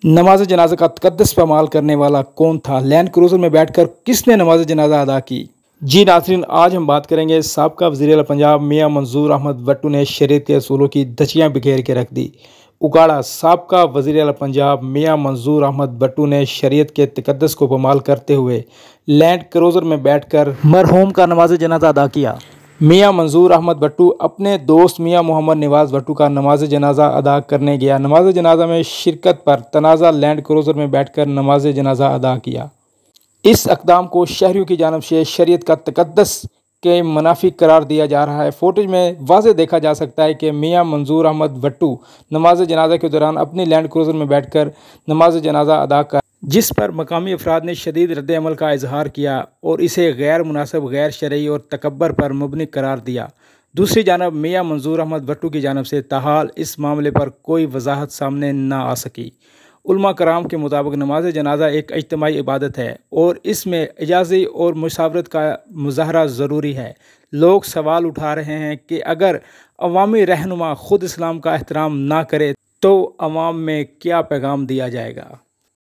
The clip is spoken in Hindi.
नमाज जनाजा का तकद्दुस पामाल करने वाला कौन था? लैंड क्रूज़र में बैठकर किसने नमाज जनाजा अदा की? जी नाज़रीन, आज हम बात करेंगे साबका वज़ीर आला पंजाब मियां मंजूर अहमद भट्टू ने शरीयत के असूलों की धज्जियां बिखेर के रख दी। उगाड़ा, साबका वज़ीर आला पंजाब मियां मंजूर अहमद भट्टू ने शरीयत के तकद्दुस को पामाल करते हुए लैंड क्रूज़र में बैठकर मरहूम का नमाज जनाजा अदा किया। मियां मंजूर अहमद भट्टू अपने दोस्त मियां मोहम्मद नवाज भट्टू का नमाज जनाजा अदा करने गया। नमाज जनाजा में शिरकत पर तनाज़ा लैंड क्रूज़र में बैठकर नमाज जनाजा अदा किया। इस अक़दाम को शहरियों की जानिब से शरीयत का तकद्दुस के मुनाफिक करार दिया जा रहा है। फुटेज में वाज़े देखा जा सकता है कि मियां मंजूर अहमद भट्टू नमाज जनाजा के दौरान अपनी लैंड क्रूज़र में बैठकर नमाज जनाजा अदा कर, जिस पर मकामी अफराद ने शदीद रद्द-ए-अमल का इजहार किया और इसे गैर मुनासिब, गैर शरई और तकब्बर पर मुबनी करार दिया। दूसरी जानब मियां मंजूर अहमद भट्टू की जानब से ताहाल इस मामले पर कोई वजाहत सामने न आ सकी। उलमा कराम के मुताबिक नमाज जनाजा एक इज्तिमाई इबादत है और इसमें इजाज़ी और मुशावरत का मुज़ाहरा ज़रूरी है। लोग सवाल उठा रहे हैं कि अगर अवामी रहनुमा खुद इस्लाम का एहतराम ना करे तो अवाम में क्या पैगाम दिया जाएगा।